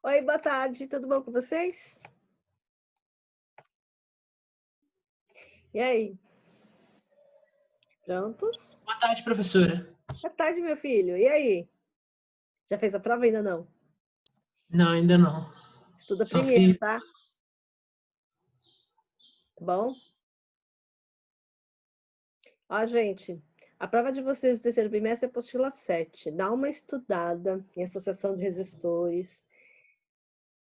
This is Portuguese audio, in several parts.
Oi, boa tarde, tudo bom com vocês? E aí? Prontos? Boa tarde, professora. Boa tarde, meu filho. E aí? Já fez a prova ainda não? Não, ainda não. Estuda Só primeiro, fiz. tá? Tá bom? Ó, gente, a prova de vocês do terceiro bimestre é apostila 7. Dá uma estudada em associação de resistores,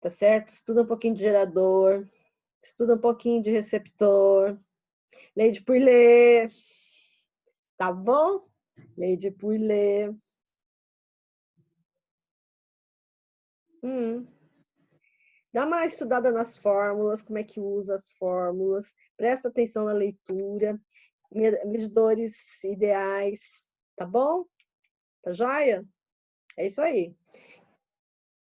tá certo? Estuda um pouquinho de gerador, estuda um pouquinho de receptor, Lei por ler, tá bom? Lei por ler. Dá uma estudada nas fórmulas, como é que usa as fórmulas, presta atenção na leitura, medidores ideais, tá bom? Tá joia? É isso aí.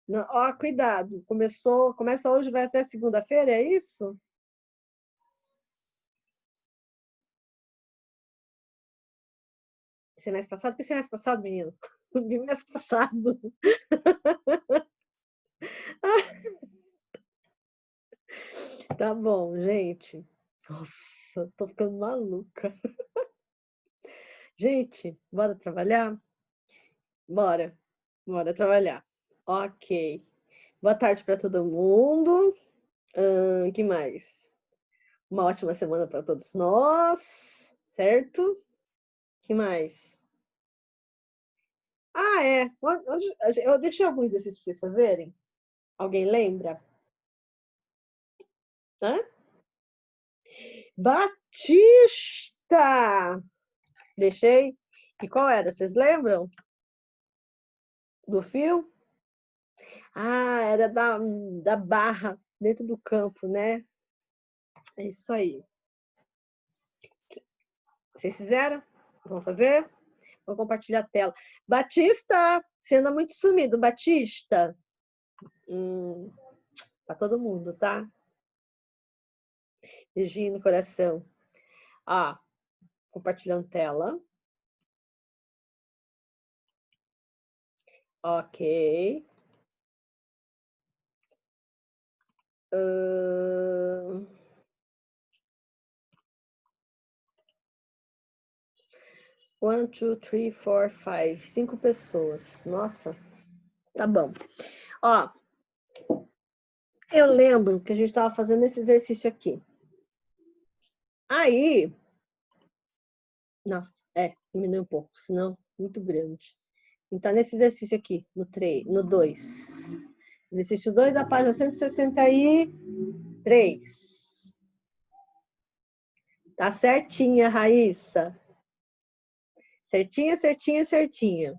Não, ó, cuidado, começa hoje, vai até segunda-feira, é isso? Semestre passado? Que semestre passado, menino? Mês passado. Tá bom, gente. Nossa, tô ficando maluca. Gente, bora trabalhar? Bora, bora trabalhar. Ok. Boa tarde para todo mundo. Que mais? Uma ótima semana para todos nós, certo? Que mais? Ah, é. Eu deixei algum exercício para vocês fazerem. Alguém lembra? Hã? Batista! Deixei. E qual era? Vocês lembram? Do fio? Ah, era da barra dentro do campo, né? É isso aí. Vocês fizeram? Vamos fazer? Vou compartilhar a tela. Batista, você anda muito sumido, Batista. Para todo mundo, tá? Beijinho no coração. Ó, compartilhando tela. Ok. Uh... 1, 2, 3, 4, 5. 5 pessoas. Nossa, tá bom. Ó, eu lembro que a gente estava fazendo esse exercício aqui. Aí, nossa, diminui um pouco, senão muito grande. Então, nesse exercício aqui, no 2. Exercício 2 da página 163. Tá certinha, Raíssa. Certinha, certinha, certinha.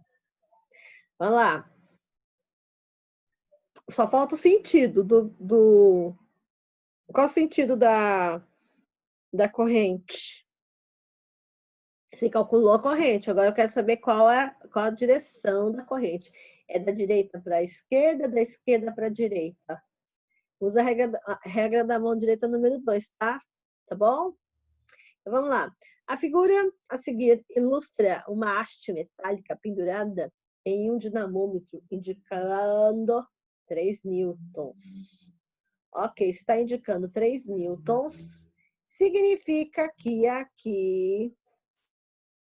Vamos lá. Só falta o sentido do... Qual o sentido da corrente? Você calculou a corrente. Agora eu quero saber qual a direção da corrente. É da direita para a esquerda, da esquerda para a direita. Usa a regra da mão direita número 2, tá? Tá bom? Então, vamos lá. A figura a seguir ilustra uma haste metálica pendurada em um dinamômetro, indicando 3 newtons. Ok, está indicando 3 newtons. Significa que aqui,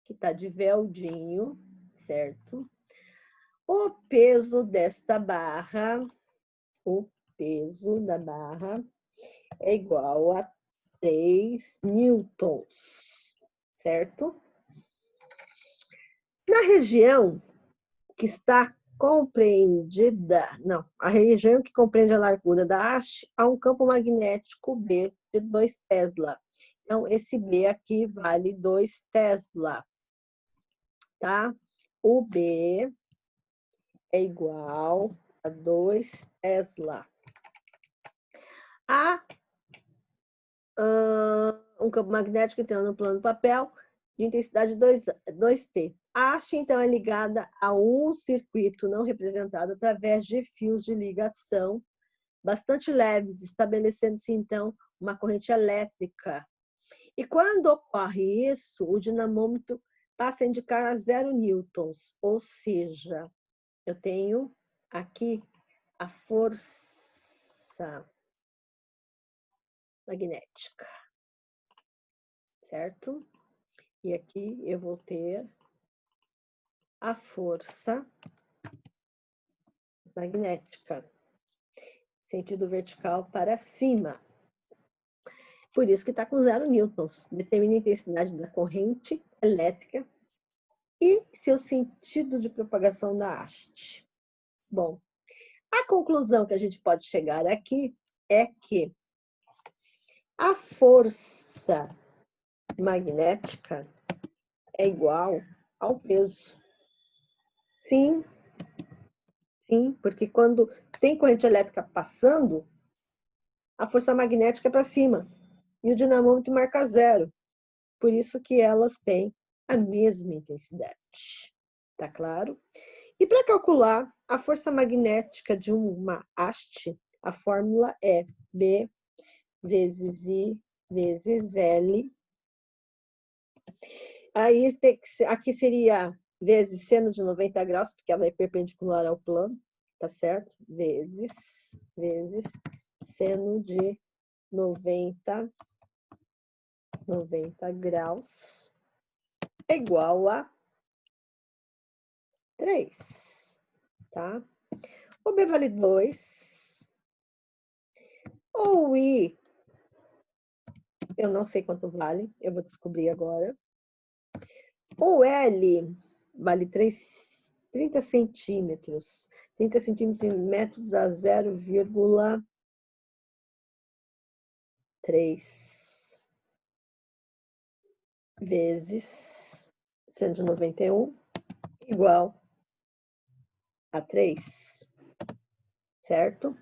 que está de veldinho, certo? O peso desta barra, o peso da barra é igual a 3 newtons, certo? Na região que está compreendida, não, a região que compreende a largura da haste, há um campo magnético B de 2 Tesla. Então, esse B aqui vale 2 Tesla, tá? O B é igual a 2 Tesla. Há um campo magnético entrando no plano do papel de intensidade 2T. A haste, então, é ligada a um circuito não representado através de fios de ligação bastante leves, estabelecendo-se, então, uma corrente elétrica. E quando ocorre isso, o dinamômetro passa a indicar a 0 newtons, ou seja, eu tenho aqui a força magnética, certo? E aqui eu vou ter a força magnética, sentido vertical para cima. Por isso que está com 0 newtons. Determina a intensidade da corrente elétrica e seu sentido de propagação da haste. Bom, a conclusão que a gente pode chegar aqui é que a força magnética é igual ao peso. Sim, sim, porque quando tem corrente elétrica passando, a força magnética é para cima e o dinamômetro marca 0. Por isso que elas têm a mesma intensidade. Tá claro? E para calcular a força magnética de uma haste, a fórmula é B vezes I vezes L. Aí aqui seria vezes seno de 90 graus, porque ela é perpendicular ao plano, tá certo? Vezes seno de 90 graus é igual a 3, tá? O B vale 2. O I, eu não sei quanto vale, eu vou descobrir agora. O L vale 30 centímetros. 30 centímetros em metros a 0,3 vezes 191 igual a 3, certo?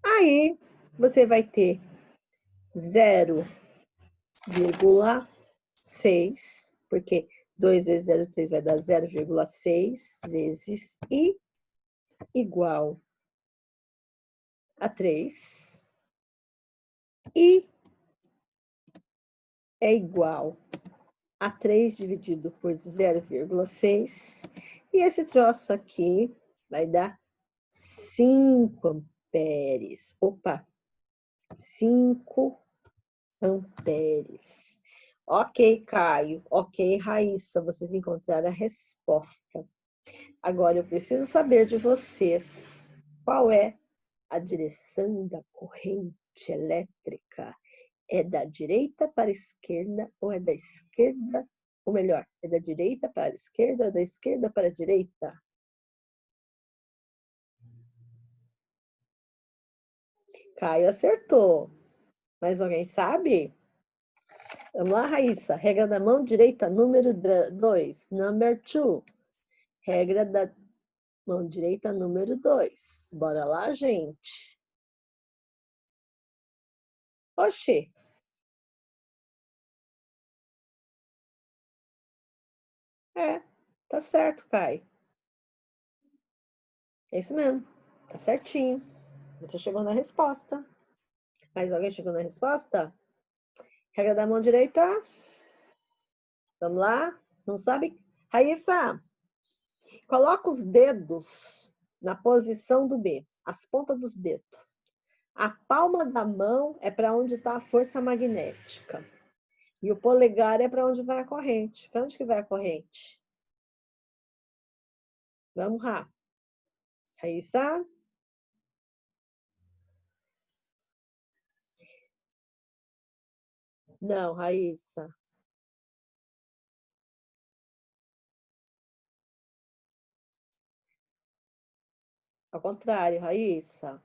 Aí você vai ter 0,6, porque 2 vezes 0,3 vai dar 0,6 vezes I igual a 3. I é igual a 3 dividido por 0,6. E esse troço aqui vai dar 5 amperes. Opa! 5 amperes. Ok, Caio. Ok, Raíssa. Vocês encontraram a resposta. Agora eu preciso saber de vocês. Qual é a direção da corrente elétrica? É da direita para a esquerda ou é da esquerda? Ou melhor, é da direita para a esquerda ou da esquerda para a direita? Caio acertou. Mas alguém sabe? Vamos lá, Raíssa. Regra da mão direita, número 2. Number 2. Regra da mão direita, número 2. Bora lá, gente. Oxê. É, tá certo, Caio. É isso mesmo. Tá certinho. Você chegou na resposta. Mais alguém chegou na resposta? Regra da mão direita. Vamos lá? Não sabe? Raíssa, coloca os dedos na posição do B, as pontas dos dedos. A palma da mão é para onde está a força magnética. E o polegar é para onde vai a corrente. Para onde que vai a corrente? Vamos lá. Raíssa? Não, Raíssa. Ao contrário, Raíssa.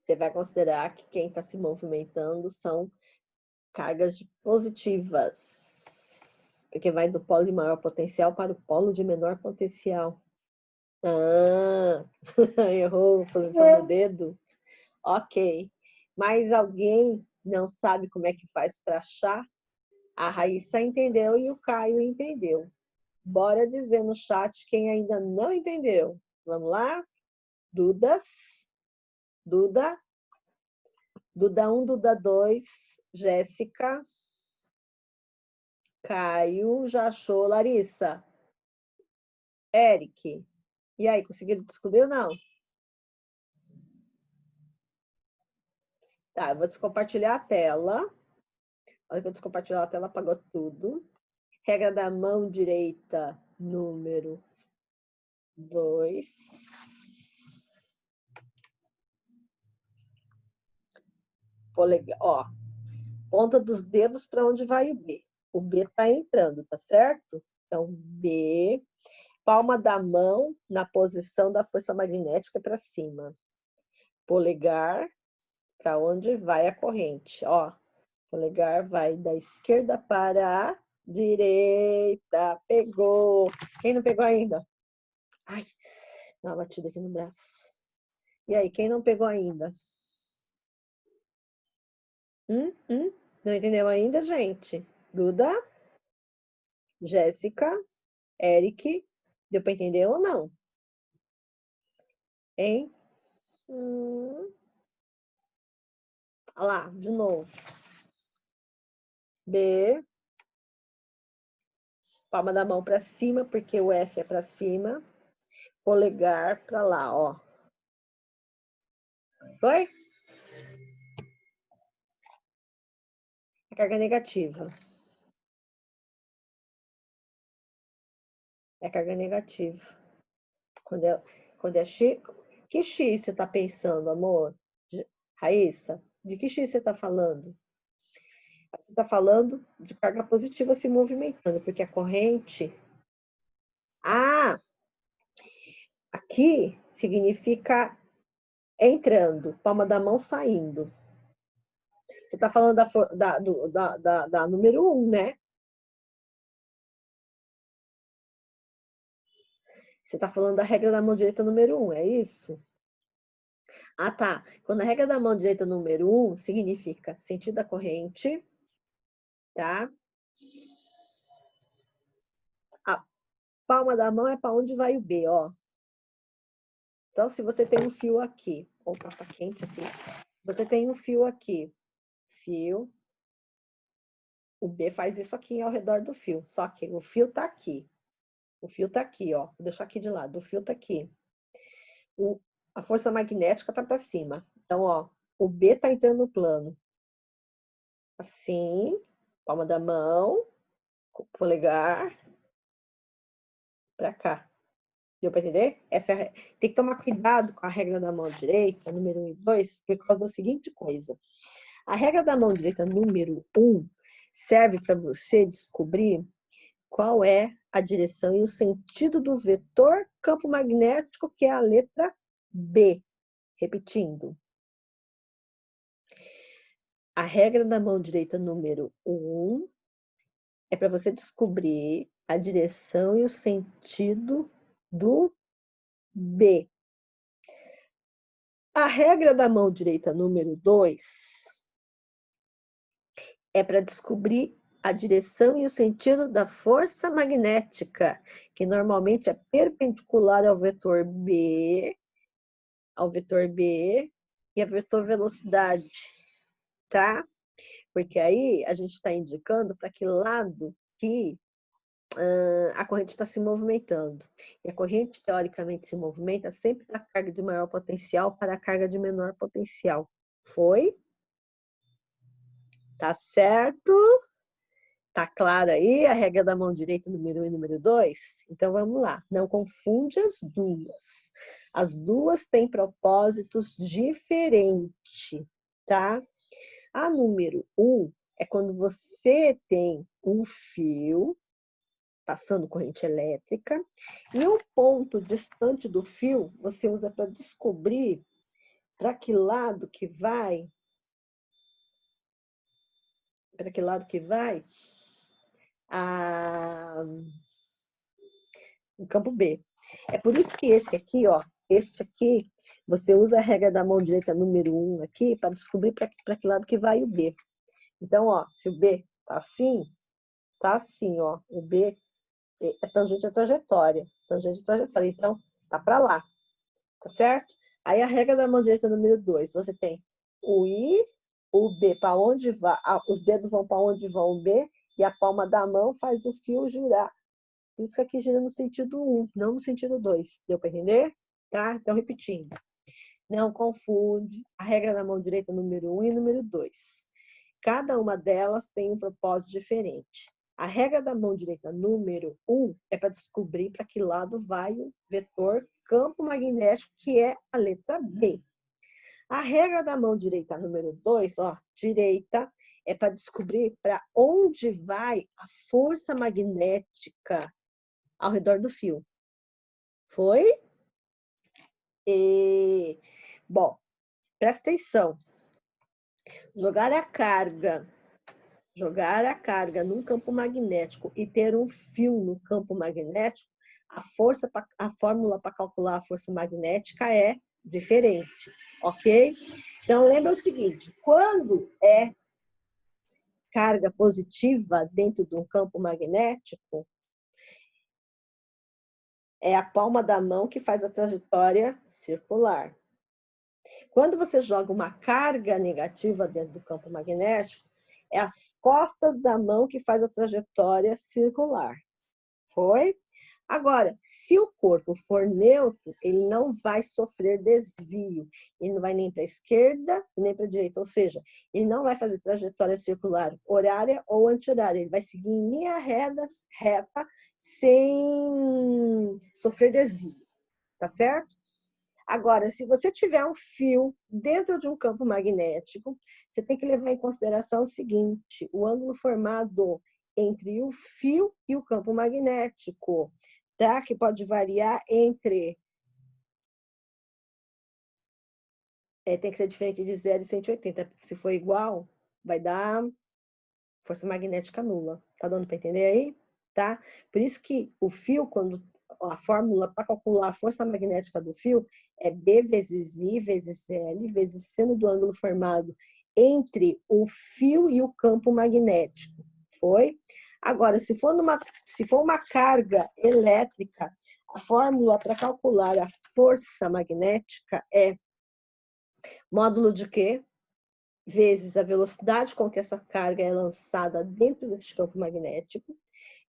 Você vai considerar que quem está se movimentando são cargas positivas, porque vai do polo de maior potencial para o polo de menor potencial. Ah, errou a posição do dedo? Ok. Mas alguém não sabe como é que faz para achar? A Raíssa entendeu e o Caio entendeu. Bora dizer no chat quem ainda não entendeu. Vamos lá? Dudas? Duda? Duda 1, Duda 2, Jéssica. Caio, já achou. Larissa. Eric. E aí, conseguiram descobrir ou não? Tá, eu vou descompartilhar a tela. Olha que eu descompartilhar a tela, apagou tudo. Regra da mão direita, número 2. Polegar, ó. Ponta dos dedos para onde vai o B. O B está entrando, tá certo? Então, B. Palma da mão na posição da força magnética para cima. Polegar para onde vai a corrente. Ó, polegar vai da esquerda para a direita. Pegou. Quem não pegou ainda? Ai, dá uma batida aqui no braço. E aí, quem não pegou ainda? Não entendeu ainda, gente? Duda? Jéssica? Eric? Deu para entender ou não? Hein? Olha lá, de novo. B. Palma da mão para cima, porque o F é para cima. Polegar para lá, ó. Foi? A carga negativa. É carga negativa. Quando é X. Que X você está pensando, amor? Raíssa, de que X você está falando? Você está falando de carga positiva se movimentando, porque a corrente. Ah! Aqui significa entrando, palma da mão saindo. Você está falando da número 1, né? Você está falando da regra da mão direita número 1, é isso? Ah, tá. Quando a regra da mão direita número 1 significa sentido da corrente, tá? A palma da mão é para onde vai o B, ó. Então, se você tem um fio aqui, opa, tá quente aqui. Você tem um fio aqui, fio. O B faz isso aqui ao redor do fio, só que o fio tá aqui. O fio tá aqui, ó. Vou deixar aqui de lado. O fio tá aqui. A força magnética tá para cima. Então, ó, o B tá entrando no plano. Assim, palma da mão, polegar, para cá. Deu para entender? Tem que tomar cuidado com a regra da mão direita, número 1 e 2, por causa da seguinte coisa. A regra da mão direita, número 1, serve para você descobrir qual é a direção e o sentido do vetor campo magnético, que é a letra B. Repetindo. A regra da mão direita número 1 é para você descobrir a direção e o sentido do B. A regra da mão direita número 2 é para descobrir a direção e o sentido da força magnética, que normalmente é perpendicular ao vetor B e ao vetor velocidade, tá? Porque aí a gente está indicando para que lado que a corrente está se movimentando. E a corrente, teoricamente, se movimenta sempre da carga de maior potencial para a carga de menor potencial. Foi? Tá certo? Tá claro aí a regra da mão direita, número 1 e número 2? Então, vamos lá. Não confunde as duas. As duas têm propósitos diferentes, tá? A número 1 é quando você tem um fio passando corrente elétrica e um ponto distante do fio você usa para descobrir para que lado que vai o campo B. É por isso que esse aqui, ó, este aqui, você usa a regra da mão direita número 1 aqui para descobrir para que lado que vai o B. Então, ó, se o B tá assim, ó, o B é tangente à trajetória. Tangente à trajetória. Então, tá para lá. Tá certo? Aí a regra da mão direita número 2. Você tem o I o B para onde vai, os dedos vão para onde vão o B, e a palma da mão faz o fio girar. Por isso que aqui gira no sentido 1, não no sentido 2. Deu para entender? Tá? Então, repetindo. Não confunde a regra da mão direita número 1 e número 2. Cada uma delas tem um propósito diferente. A regra da mão direita número 1 é para descobrir para que lado vai o vetor campo magnético, que é a letra B. A regra da mão direita número 2, ó, direita, é para descobrir para onde vai a força magnética ao redor do fio. Foi? Bom, presta atenção. Jogar a carga num campo magnético e ter um fio no campo magnético, a fórmula para calcular a força magnética é diferente, ok? Então, lembra o seguinte, quando é carga positiva dentro de um campo magnético, é a palma da mão que faz a trajetória circular. Quando você joga uma carga negativa dentro do campo magnético, é as costas da mão que faz a trajetória circular. Foi? Agora, se o corpo for neutro, ele não vai sofrer desvio. Ele não vai nem para a esquerda nem para a direita. Ou seja, ele não vai fazer trajetória circular horária ou anti-horária. Ele vai seguir em linha reta sem sofrer desvio. Tá certo? Agora, se você tiver um fio dentro de um campo magnético, você tem que levar em consideração o seguinte, o ângulo formado entre o fio e o campo magnético, tá? Que pode variar entre... tem que ser diferente de 0 e 180, porque se for igual, vai dar força magnética nula. Tá dando para entender aí? Tá? Por isso que o fio, quando a fórmula para calcular a força magnética do fio é B vezes I vezes L vezes seno do ângulo formado entre o fio e o campo magnético. Foi? Agora, se for uma carga elétrica, a fórmula para calcular a força magnética é módulo de quê? Vezes a velocidade com que essa carga é lançada dentro deste campo magnético,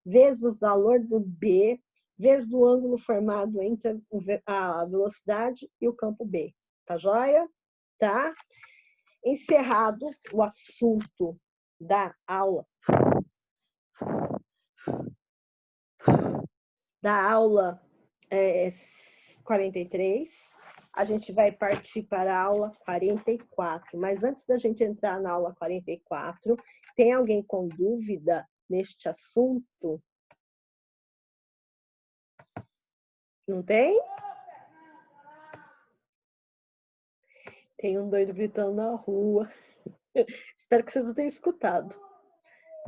vezes o valor do B, vezes do ângulo formado entre a velocidade e o campo B. Tá joia? Tá? Encerrado o assunto da aula. Da aula 43, a gente vai partir para a aula 44. Mas antes da gente entrar na aula 44, tem alguém com dúvida neste assunto? Não tem? Tem um doido gritando na rua. Espero que vocês não tenham escutado,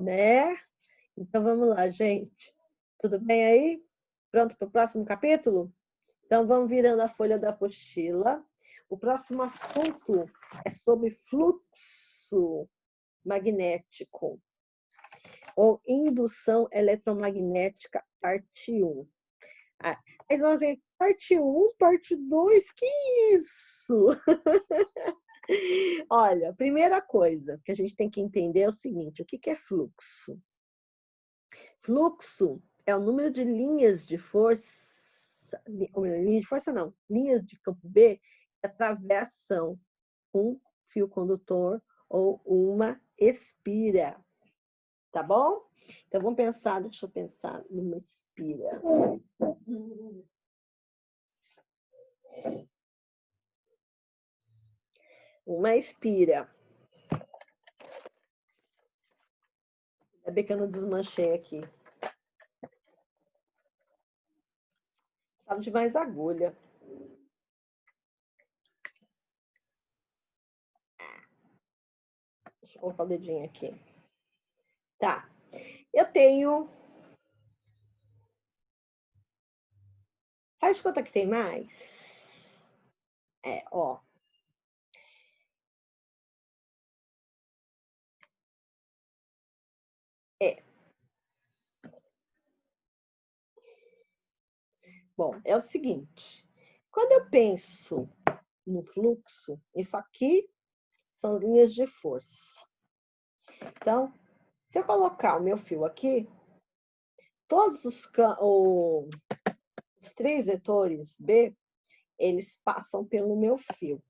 né? Então vamos lá, gente. Tudo bem aí? Pronto para o próximo capítulo? Então vamos virando a folha da apostila. O próximo assunto é sobre fluxo magnético ou indução eletromagnética, parte 1. Mas vamos dizer, parte 1, parte 2, que isso? Olha, primeira coisa que a gente tem que entender é o seguinte, o que é fluxo? Fluxo é o número de linhas de força, linhas de campo B que atravessam um fio condutor ou uma espira, tá bom? Então vamos pensar, deixa eu pensar numa espira. Uma espira. Ainda bem que eu não desmanchei aqui. Precisava de mais agulha. Deixa eu colocar o dedinho aqui. Tá. Eu tenho... Faz de conta que tem mais? Ó. Bom, é o seguinte. Quando eu penso no fluxo, isso aqui são linhas de força. Então, se eu colocar o meu fio aqui, todos os 3 vetores B, eles passam pelo meu fio,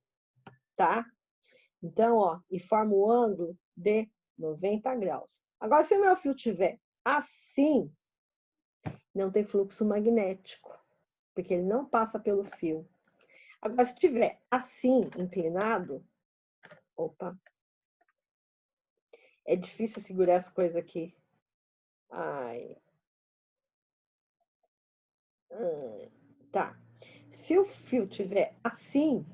tá? Então, ó, e forma o ângulo de 90 graus. Agora, se o meu fio tiver assim, não tem fluxo magnético, porque ele não passa pelo fio. Agora, se tiver assim, inclinado, opa, é difícil segurar as coisas aqui. Ai. Tá. Se o fio tiver assim,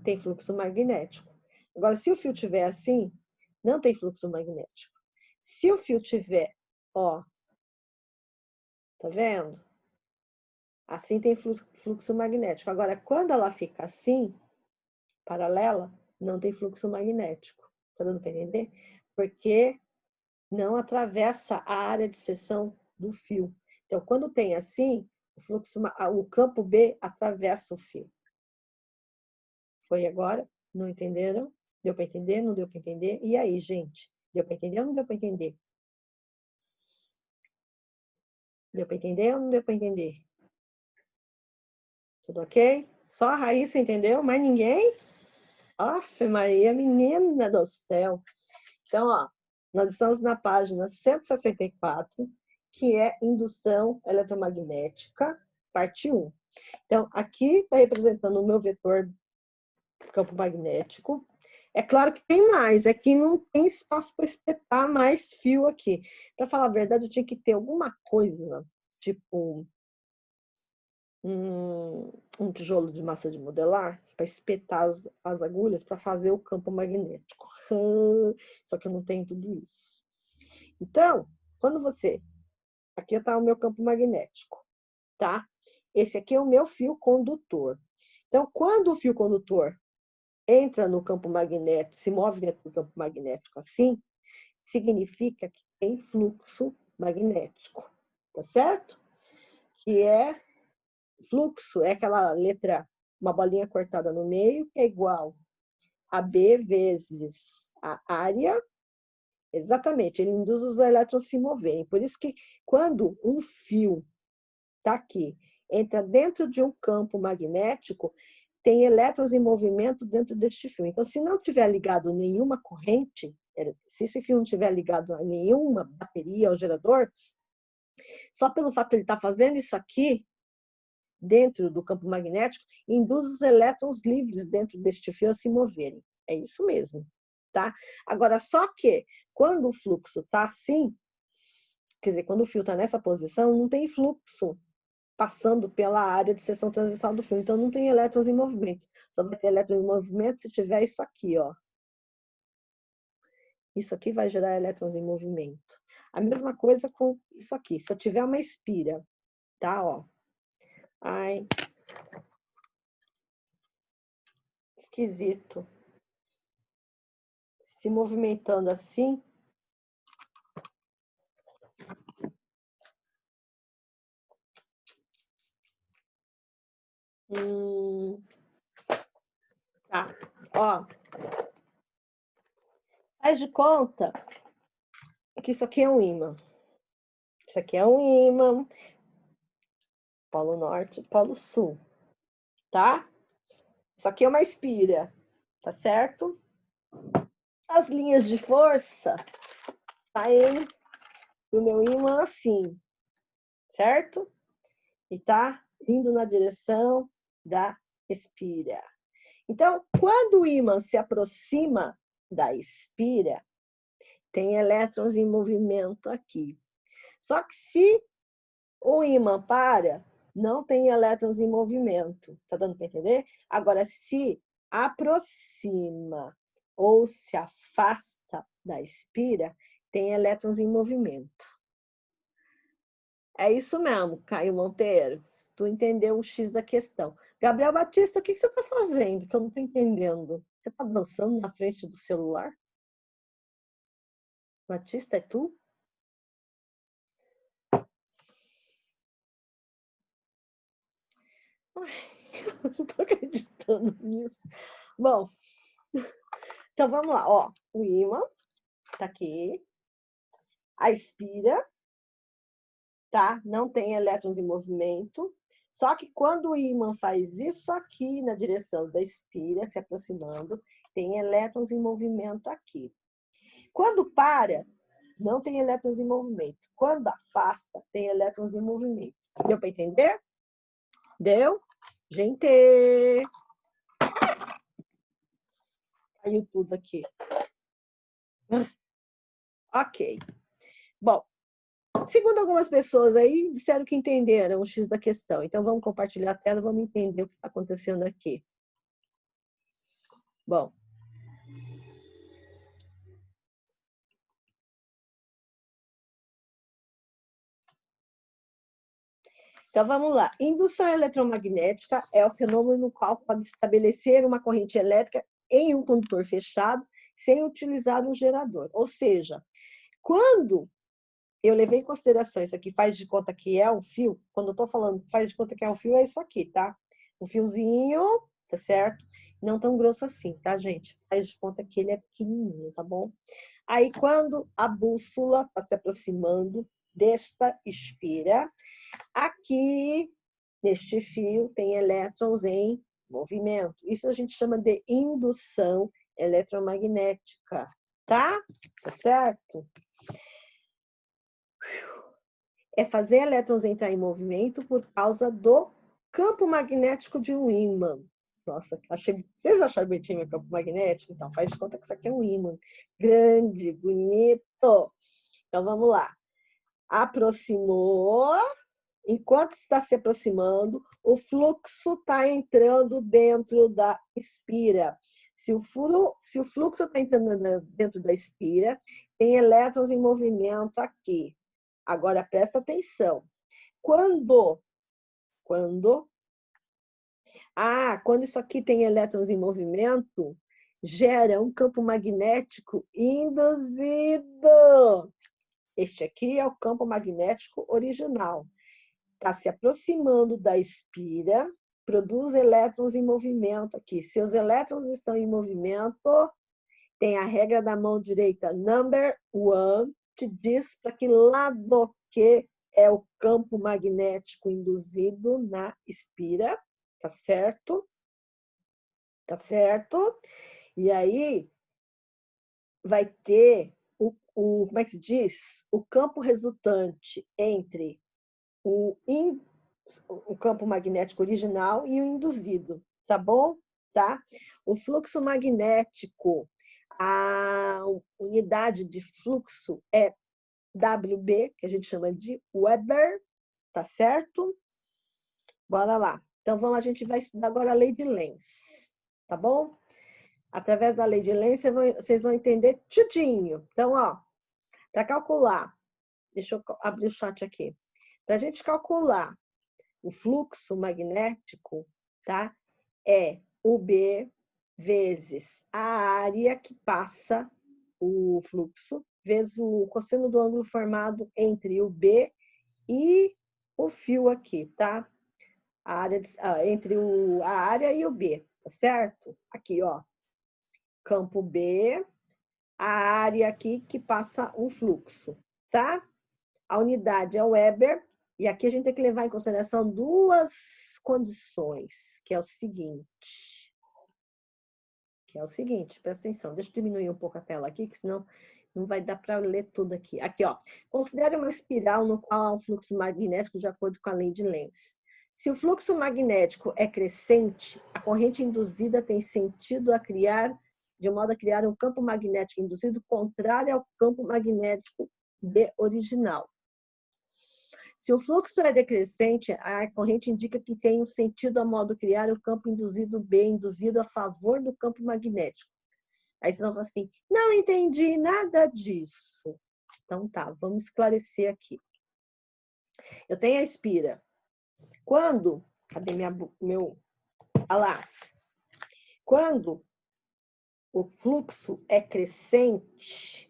tem fluxo magnético. Agora, se o fio tiver assim, não tem fluxo magnético. Se o fio tiver, ó, tá vendo? Assim tem fluxo magnético. Agora, quando ela fica assim, paralela, não tem fluxo magnético. Tá dando para entender? Porque não atravessa a área de seção do fio. Então, quando tem assim, o campo B atravessa o fio. Foi agora? Não entenderam? Deu para entender? Não deu para entender? E aí, gente? Deu para entender ou não deu para entender? Deu para entender ou não deu para entender? Tudo ok? Só a Raíssa entendeu? Mais ninguém? Aff, Maria, menina do céu. Então, ó, nós estamos na página 164, que é indução eletromagnética, parte 1. Então, aqui está representando o meu vetor campo magnético. É claro que tem mais, é que não tem espaço para espetar mais fio aqui. Para falar a verdade, eu tinha que ter alguma coisa, tipo um tijolo de massa de modelar, para espetar as agulhas para fazer o campo magnético. Só que eu não tenho tudo isso. Então, quando você... Aqui está o meu campo magnético, tá? Esse aqui é o meu fio condutor. Então, quando o fio condutor entra no campo magnético, se move dentro do campo magnético assim, significa que tem fluxo magnético, tá certo? Que é fluxo, é aquela letra, uma bolinha cortada no meio, que é igual a B vezes a área. Exatamente, ele induz os elétrons a se moverem. Por isso que quando um fio tá aqui, entra dentro de um campo magnético, tem elétrons em movimento dentro deste fio. Então, se não tiver ligado nenhuma corrente, se esse fio não tiver ligado a nenhuma bateria ou gerador, só pelo fato de ele estar fazendo isso aqui, dentro do campo magnético, induz os elétrons livres dentro deste fio a se moverem. É isso mesmo, tá? Agora, só que quando o fluxo está assim, quer dizer, quando o fio está nessa posição, não tem fluxo passando pela área de seção transversal do fio. Então, não tem elétrons em movimento. Só vai ter elétrons em movimento se tiver isso aqui, ó. Isso aqui vai gerar elétrons em movimento. A mesma coisa com isso aqui. Se eu tiver uma espira, tá, ó. Ai. Esquisito. Se movimentando assim. Tá, ó. Faz de conta que isso aqui é um ímã. Isso aqui é um ímã. Polo Norte, Polo Sul. Tá? Isso aqui é uma espira. Tá certo? As linhas de força saem do meu ímã assim, certo? E tá indo na direção da espira. Então, quando o ímã se aproxima da espira, tem elétrons em movimento aqui. Só que se o ímã para, não tem elétrons em movimento. Tá dando para entender? Agora, se aproxima ou se afasta da espira, tem elétrons em movimento. É isso mesmo, Caio Monteiro. Tu entendeu o X da questão. Gabriel Batista, o que você está fazendo? Que eu não estou entendendo. Você está dançando na frente do celular? Batista, é tu? Ai, eu não estou acreditando nisso. Bom, Então, vamos lá, ó. O ímã tá aqui. A espira, tá? Não tem elétrons em movimento. Só que quando o ímã faz isso aqui na direção da espira, se aproximando, tem elétrons em movimento aqui. Quando para, não tem elétrons em movimento. Quando afasta, tem elétrons em movimento. Deu para entender? Deu? Gente! Caiu tudo aqui. Ok. Bom, segundo algumas pessoas aí, disseram que entenderam o X da questão. Então, vamos compartilhar a tela e vamos entender o que está acontecendo aqui. Bom. Então, vamos lá. Indução eletromagnética é o fenômeno no qual pode estabelecer uma corrente elétrica em um condutor fechado sem utilizar um gerador. Ou seja, quando eu levei em consideração isso aqui, faz de conta que é um fio, quando eu estou falando faz de conta que é um fio, é isso aqui, tá? Um fiozinho, tá certo? Não tão grosso assim, tá, gente? Faz de conta que ele é pequenininho, tá bom? Aí, quando a bússola está se aproximando desta espira, aqui, neste fio, tem elétrons em movimento. Isso a gente chama de indução eletromagnética, tá? Tá certo? É fazer elétrons entrar em movimento por causa do campo magnético de um ímã. Nossa, vocês acharam bonitinho meu campo magnético? Então, faz de conta que isso aqui é um ímã. Grande, bonito. Então, vamos lá. Aproximou. Enquanto está se aproximando, o fluxo está entrando dentro da espira. Se o fluxo está entrando dentro da espira, tem elétrons em movimento aqui. Agora, presta atenção. Quando isso aqui tem elétrons em movimento, gera um campo magnético induzido. Este aqui é o campo magnético original. Está se aproximando da espira, produz elétrons em movimento aqui. Se os elétrons estão em movimento, tem a regra da mão direita, number one, que diz para que lado que é o campo magnético induzido na espira, tá certo? Tá certo? E aí vai ter como é que se diz? O campo resultante entre o campo magnético original e o induzido, tá bom? Tá? O fluxo magnético, a unidade de fluxo é WB, que a gente chama de Weber, tá certo? Bora lá. Então, a gente vai estudar agora a lei de Lenz, tá bom? Através da lei de Lenz, vocês vão entender tudinho. Então, ó, para calcular, deixa eu abrir o chat aqui. Para a gente calcular o fluxo magnético, tá? É o B vezes a área que passa o fluxo, vezes o cosseno do ângulo formado entre o B e o fio aqui, tá? Entre a área e o B, tá certo? Aqui, ó. Campo B, a área aqui que passa o fluxo, tá? A unidade é o Weber, e aqui a gente tem que levar em consideração duas condições, que é o seguinte. Presta atenção, deixa eu diminuir um pouco a tela aqui, que senão não vai dar para ler tudo aqui. Aqui, ó. Considere uma espiral no qual há um fluxo magnético de acordo com a lei de Lenz. Se o fluxo magnético é crescente, a corrente induzida tem sentido de modo a criar um campo magnético induzido contrário ao campo magnético B original. Se o fluxo é decrescente, a corrente indica que tem um sentido a modo de criar o campo induzido B, induzido a favor do campo magnético. Aí vocês vão falar assim, não entendi nada disso. Então tá, vamos esclarecer aqui. Eu tenho a espira. Cadê meu... Olha lá. Quando o fluxo é crescente,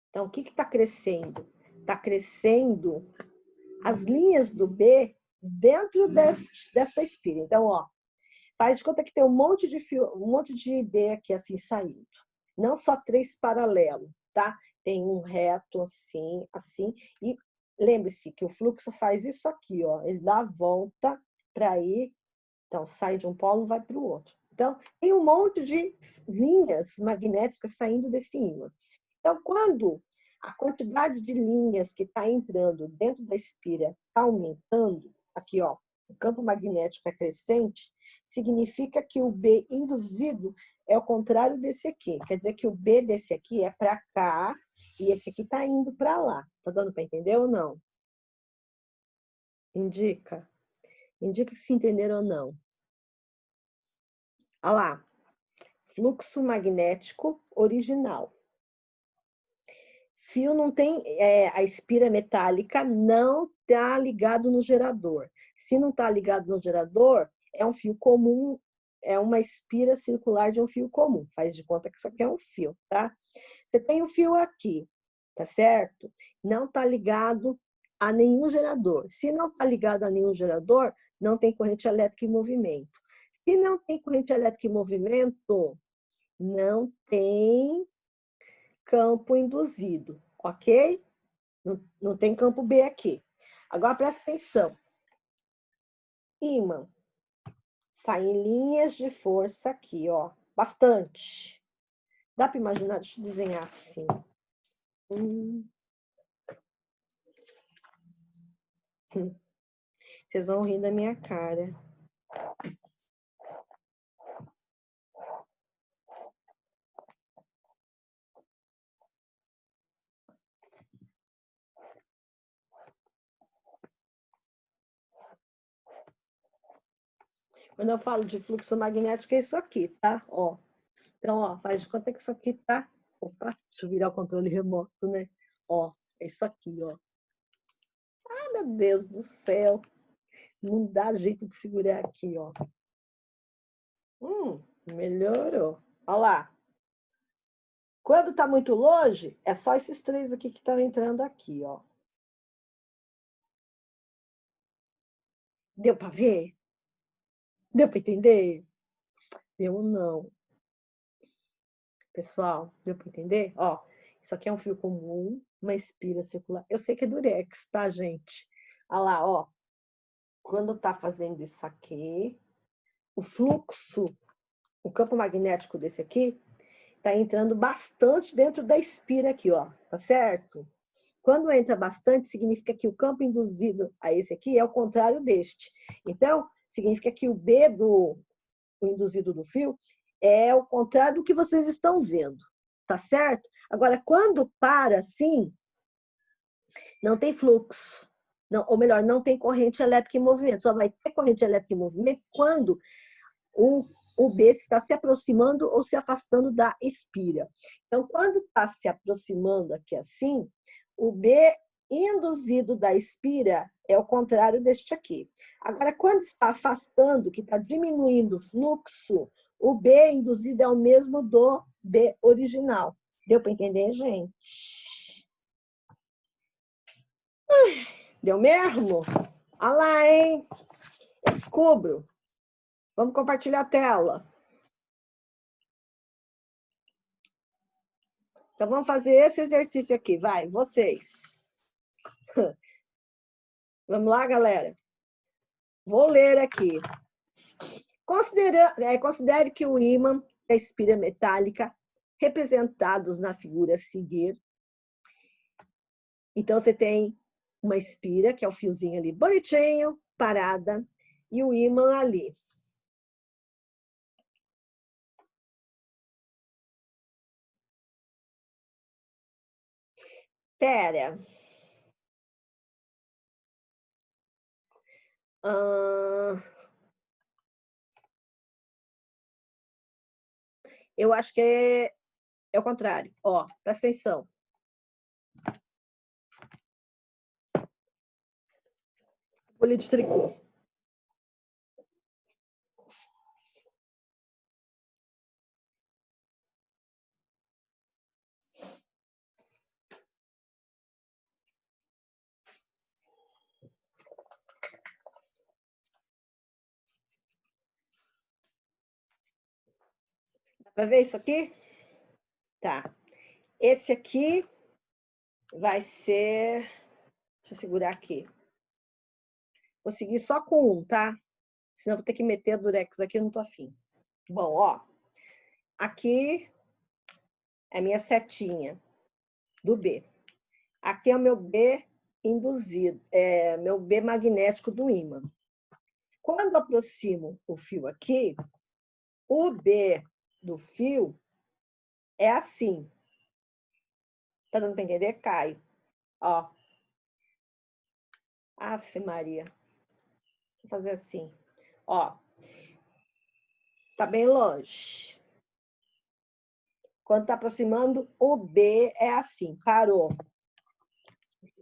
então o que está crescendo? Está crescendo as linhas do B dentro dessa espira. Então, ó, Faz de conta que tem um monte de fio, um monte de B aqui assim saindo. Não só 3 paralelos, tá? Tem um reto assim, assim. E lembre-se que o fluxo faz isso aqui, ó. Ele dá a volta para ir. Então, sai de um polo e vai para o outro. Então, tem um monte de linhas magnéticas saindo desse ímã. Então, quando a quantidade de linhas que está entrando dentro da espira está aumentando, aqui, ó, o campo magnético é crescente, significa que o B induzido é o contrário desse aqui. Quer dizer que o B desse aqui é para cá e esse aqui está indo para lá. Tá dando para entender ou não? Indica. Indica se entenderam ou não. Olha lá. Fluxo magnético original. Fio não tem, a espira metálica não está ligado no gerador. Se não está ligado no gerador, é um fio comum, é uma espira circular de um fio comum. Faz de conta que isso aqui é um fio, tá? Você tem o fio aqui, tá certo? Não está ligado a nenhum gerador. Se não está ligado a nenhum gerador, não tem corrente elétrica em movimento. Se não tem corrente elétrica em movimento, não tem campo induzido, ok? Não tem campo B aqui. Agora, presta atenção. Ímã. Saem linhas de força aqui, ó. Bastante. Dá para imaginar? Deixa eu desenhar assim. Vocês vão rir da minha cara. Quando eu falo de fluxo magnético, é isso aqui, tá? Ó. Então, ó, faz de conta que isso aqui tá... Opa, deixa eu virar o controle remoto, né? Ó, é isso aqui, ó. Ai, meu Deus do céu. Não dá jeito de segurar aqui, ó. Melhorou. Olha lá. Quando tá muito longe, é só esses 3 aqui que estão entrando aqui, ó. Deu para ver? Deu para entender? Deu ou não? Pessoal, deu para entender? Ó, isso aqui é um fio comum, uma espira circular. Eu sei que é durex, tá, gente? Olha lá, ó. Quando tá fazendo isso aqui, o fluxo, o campo magnético desse aqui, tá entrando bastante dentro da espira aqui, ó. Tá certo? Quando entra bastante, significa que o campo induzido a esse aqui é o contrário deste. Então, significa que o B do o induzido do fio é o contrário do que vocês estão vendo. Tá certo? Agora, quando para assim, não tem fluxo. Não, ou melhor, não tem corrente elétrica em movimento. Só vai ter corrente elétrica em movimento quando o B está se aproximando ou se afastando da espira. Então, quando está se aproximando aqui assim, o B induzido da espira é o contrário deste aqui. Agora, quando está afastando, que está diminuindo o fluxo, o B induzido é o mesmo do B original. Deu para entender, gente? Deu mesmo? Olha lá, hein? Eu descubro. Vamos compartilhar a tela. Então, vamos fazer esse exercício aqui. Vai, vocês. Vamos lá, galera? Vou ler aqui. Considere que o ímã e a espira metálica, representados na figura a seguir. Então, você tem uma espira, que é o fiozinho ali bonitinho, parada, e o ímã ali. Pera. Eu acho que é o contrário. Ó, presta atenção. Folha de tricô. Vai ver isso aqui? Tá. Esse aqui vai ser... Deixa eu segurar aqui. Vou seguir só com um, tá? Senão vou ter que meter a durex aqui, eu não tô afim. Bom, ó. Aqui é a minha setinha do B. Aqui é o meu B induzido, meu B magnético do ímã. Quando aproximo o fio aqui, o B do fio é assim. Tá dando para entender? Cai. Ó. Afe Maria. Vou fazer assim. Ó. Tá bem longe. Quando tá aproximando, o B é assim. Parou.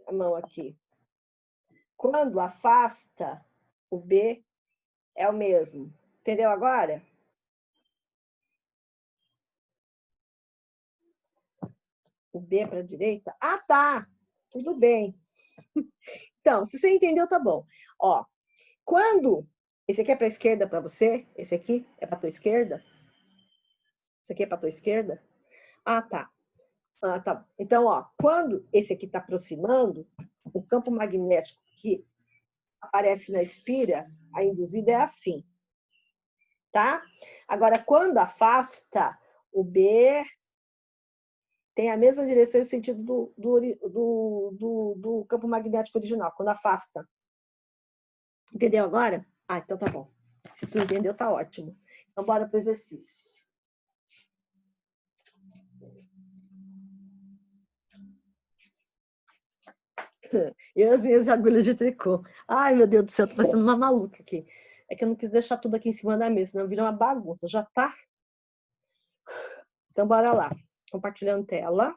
A mão aqui. Quando afasta, o B é o mesmo. Entendeu agora? O B para a direita? Ah, tá. Tudo bem. Então, se você entendeu, tá bom. Ó, quando... Esse aqui é para a esquerda para você? Esse aqui é para a tua esquerda? Esse aqui é para a tua esquerda? Ah, tá. Ah, tá. Então, ó, quando esse aqui está aproximando, o campo magnético que aparece na espira, a induzida é assim. Tá? Agora, quando afasta, o B tem a mesma direção e sentido do campo magnético original, quando afasta. Entendeu agora? Ah, então tá bom. Se tu entendeu, tá ótimo. Então, bora pro exercício. E as minhas agulhas de tricô. Ai, meu Deus do céu, tô parecendo uma maluca aqui. É que eu não quis deixar tudo aqui em cima da mesa, senão vira uma bagunça. Já tá? Então, bora lá. Compartilhando tela.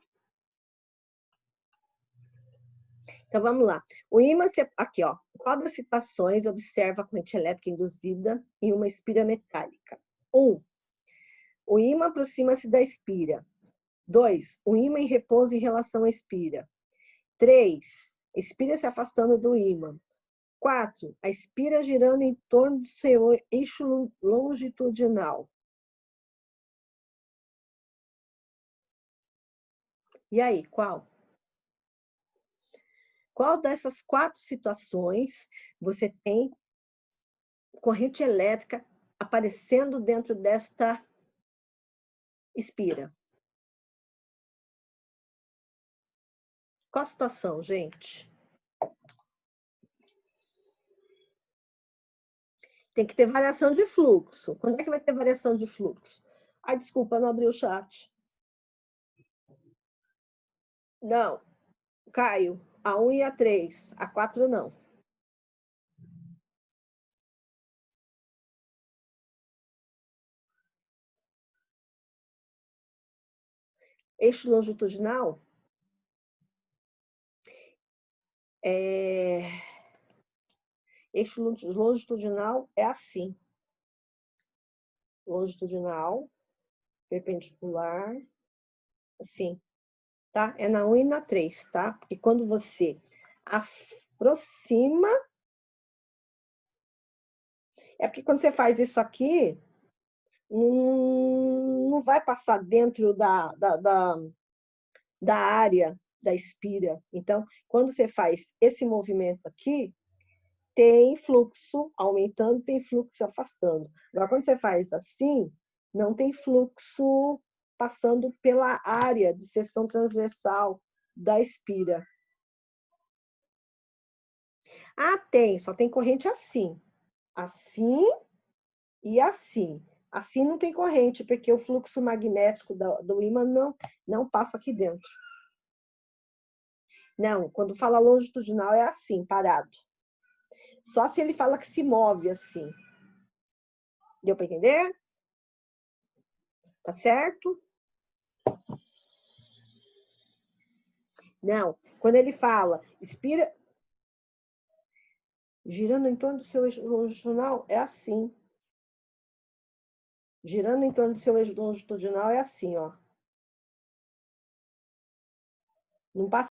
Então, vamos lá. O ímã, aqui, ó. Qual das situações observa a corrente elétrica induzida em uma espira metálica? 1. O ímã aproxima-se da espira. 2. O ímã em repouso em relação à espira. 3. Espira se afastando do ímã. 4. A espira girando em torno do seu eixo longitudinal. E aí, qual? Qual dessas 4 situações você tem corrente elétrica aparecendo dentro desta espira? Qual a situação, gente? Tem que ter variação de fluxo. Quando é que vai ter variação de fluxo? Ai, desculpa, não abri o chat. Não, Caio, a 1 e a 3, a 4 não. Eixo longitudinal? Eixo longitudinal é assim. Longitudinal, perpendicular, assim, tá? É na 1 e na 3, tá? Porque quando você aproxima... É porque quando você faz isso aqui, não vai passar dentro da área da espira. Então, quando você faz esse movimento aqui, tem fluxo aumentando, tem fluxo afastando. Agora, quando você faz assim, não tem fluxo passando pela área de seção transversal da espira. Ah, tem, só tem corrente assim. Assim e assim. Assim não tem corrente, porque o fluxo magnético do ímã não passa aqui dentro. Não, quando fala longitudinal é assim, parado. Só se ele fala que se move assim. Deu para entender? Tá certo? Não, quando ele fala, expira, girando em torno do seu eixo longitudinal, é assim. Girando em torno do seu eixo longitudinal é assim, ó. Não passa